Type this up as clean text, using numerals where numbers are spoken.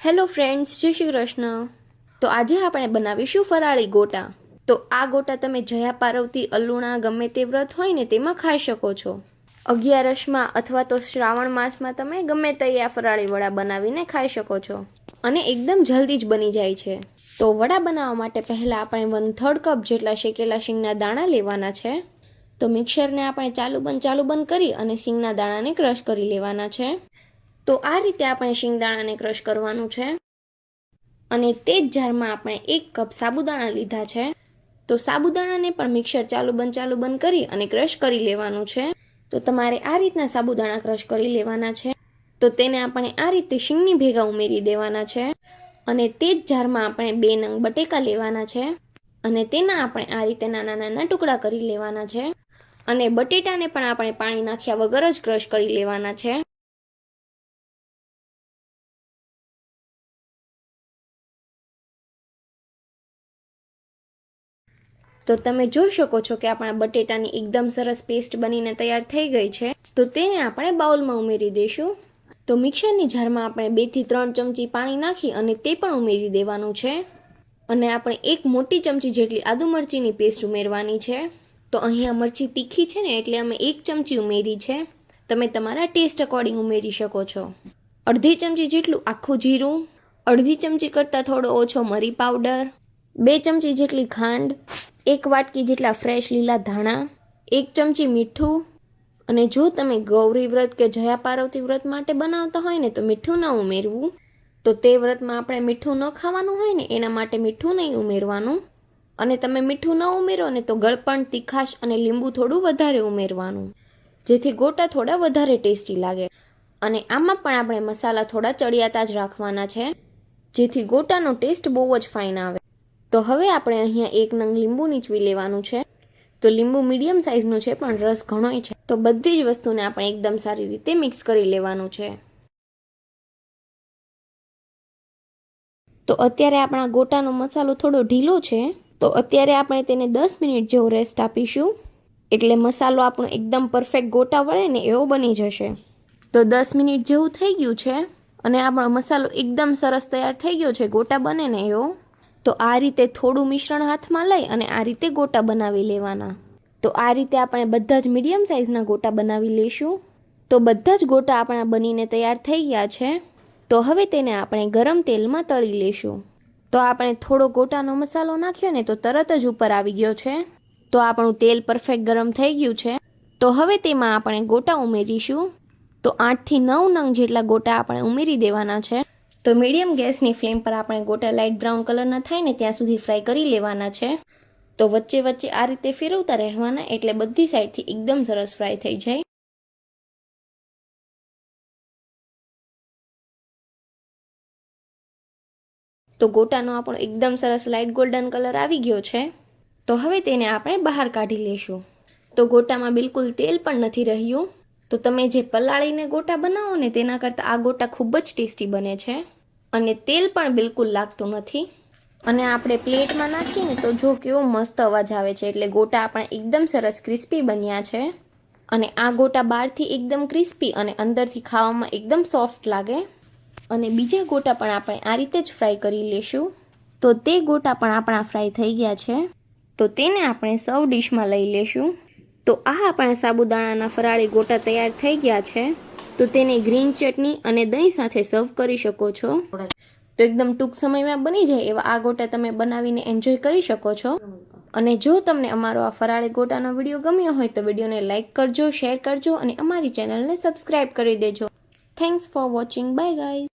Hello friends, જય શ્રી કૃષ્ણ। તો આજે આપણે બનાવીશું ફરાળી ગોટા। તો આ ગોટા તમે જયા પાર્વતી, અલુણા ગમે તે વ્રત હોય ને તેમાં ખાઈ શકો છો। અગિયારસમાં અથવા તો શ્રાવણ માસમાં તમે ગમે તે આ ફરાળી વડા બનાવીને ખાઈ શકો છો અને એકદમ જલ્દી જ બની જાય છે। તો વડા બનાવવા માટે પહેલા આપણે 1/3 કપ જેટલા શેકેલા શીંગના દાણા લેવાના છે। તો મિક્સરને આપણે ચાલુ બંધ કરી અને શીંગના દાણાને ક્રશ કરી લેવાના છે। તો આ રીતે આપણે શીંગદાણાને ક્રશ કરવાનું છે અને તે જ જારમાં આપણે 1 કપ સાબુદાણા લીધા છે। તો સાબુદાણાને પણ મિક્સર ચાલુ બંધ કરી અને ક્રશ કરી લેવાનું છે। તો તમારે આ રીતના સાબુદાણા ક્રશ કરી લેવાના છે। તો તેને આપણે આ રીતે શીંગની ભેગા ઉમેરી દેવાના છે અને તે જ જારમાં આપણે 2 નંગ બટેકા લેવાના છે અને તેના આપણે આ રીતે નાના નાના ટુકડા કરી લેવાના છે અને બટેટાને પણ આપણે પાણી નાખ્યા વગર જ ક્રશ કરી લેવાના છે। તો તમે જોઈ શકો છો કે આપણા બટેટાની એકદમ સરસ પેસ્ટ બનીને તૈયાર થઈ ગઈ છે। તો તેને આપણે બાઉલમાં ઉમેરી દઈશું। તો મિક્સરની જારમાં આપણે 2 થી 3 ચમચી પાણી નાખી અને તે પણ ઉમેરી દેવાનું છે અને આપણે 1 મોટી ચમચી જેટલી આદુ મરચીની પેસ્ટ ઉમેરવાની છે। તો અહીંયા મરચી તીખી છે ને એટલે અમે 1 ચમચી ઉમેરી છે। તમે તમારા ટેસ્ટ અકોર્ડિંગ ઉમેરી શકો છો। અડધી ચમચી જેટલું આખું જીરું, અડધી ચમચી કરતાં થોડો ઓછો મરી પાવડર, 2 ચમચી જેટલી ખાંડ, 1 વાટકી જેટલા ફ્રેશ લીલા ધાણા, 1 ચમચી મીઠું। અને જો તમે ગૌરી વ્રત કે જયા પાર્વતી વ્રત માટે બનાવતા હોય ને તો મીઠું ન ઉમેરવું। તો તે વ્રતમાં આપણે મીઠું ન ખાવાનું હોય ને એના માટે મીઠું નહીં ઉમેરવાનું અને તમે મીઠું ન ઉમેરો ને તો ગળપણ, તીખાશ અને લીંબુ થોડું વધારે ઉમેરવાનું, જેથી ગોટા થોડા વધારે ટેસ્ટી લાગે। અને આમાં પણ આપણે મસાલા થોડા ચડિયાતા જ રાખવાના છે, જેથી ગોટાનો ટેસ્ટ બહુ જ ફાઇન આવે। તો હવે આપણે અહીંયા 1 નંગ લીંબુ નીચવી લેવાનું છે। તો લીંબુ મીડિયમ સાઇઝનું છે પણ રસ ઘણોય છે। તો બધી જ વસ્તુને આપણે એકદમ સારી રીતે મિક્સ કરી લેવાનું છે। તો અત્યારે આપણા ગોટાનો મસાલો થોડો ઢીલો છે, તો અત્યારે આપણે તેને 10 મિનિટ જેવો રેસ્ટ આપીશું, એટલે મસાલો આપણો એકદમ પરફેક્ટ ગોટા વળે ને એવો બની જશે। તો 10 મિનિટ જેવું થઈ ગયું છે અને આપણો મસાલો એકદમ સરસ તૈયાર થઈ ગયો છે, ગોટા બને ને એવો। તો આ રીતે થોડું મિશ્રણ હાથમાં લઈ અને આ રીતે ગોટા બનાવી લેવાના। તો આ રીતે આપણે બધા જ મીડિયમ સાઇઝના ગોટા બનાવી લઈશું। તો બધા જ ગોટા આપણા બનીને તૈયાર થઈ ગયા છે। તો હવે તેને આપણે ગરમ તેલમાં તળી લઈશું। તો આપણે થોડો ગોટાનો મસાલો નાખ્યો ને તો તરત જ ઉપર આવી ગયો છે। તો આપણું તેલ પરફેક્ટ ગરમ થઈ ગયું છે। તો હવે તેમાં આપણે ગોટા ઉમેરીશું। તો 8 થી 9 નંગ જેટલા ગોટા આપણે ઉમેરી દેવાના છે। તો મીડિયમ ગેસની ફ્લેમ પર આપણે ગોટા લાઇટ બ્રાઉન કલરના થાય ને ત્યાં સુધી ફ્રાય કરી લેવાના છે। તો વચ્ચે વચ્ચે આ રીતે ફેરવતા રહેવાના, એટલે બધી સાઈડથી એકદમ સરસ ફ્રાય થઈ જાય। તો ગોટાનો આપણો એકદમ સરસ લાઇટ ગોલ્ડન કલર આવી ગયો છે। તો હવે તેને આપણે બહાર કાઢી લેશું। તો ગોટામાં બિલકુલ તેલ પણ નથી રહ્યું। તો તમે જે પલાળીને ગોટા બનાવો ને તેના કરતાં આ ગોટા ખૂબ જ ટેસ્ટી બને છે અને તેલ પણ બિલકુલ લાગતું નથી। અને આપણે પ્લેટમાં નાખીએ ને તો જો કેવો મસ્ત અવાજ આવે છે, એટલે ગોટા આપણા એકદમ સરસ ક્રિસ્પી બન્યા છે। અને આ ગોટા બહારથી એકદમ ક્રિસ્પી અને અંદરથી ખાવામાં એકદમ સોફ્ટ લાગે। અને બીજા ગોટા પણ આપણે આ રીતે જ ફ્રાય કરી લેશું। તો તે ગોટા પણ આપણા ફ્રાય થઈ ગયા છે। તો તેને આપણે સર્વ ડીશમાં લઈ લેશું। તો આ આપણા સાબુદાણાના ફરાળી ગોટા તૈયાર થઈ ગયા છે। તો તેને ગ્રીન ચટણી અને દહીં સાથે સર્વ કરી શકો છો। તો એકદમ ટૂંક સમયમાં બની જાય એવા આ ગોટા તમે બનાવીને એન્જોય કરી શકો છો। અને જો તમને અમારો આ ફરાળી ગોટાનો વિડીયો ગમ્યો હોય તો વિડીયોને લાઇક કરજો, શેર કરજો અને અમારી ચેનલને સબસ્ક્રાઇબ કરી દેજો। Thanks for watching. By guys.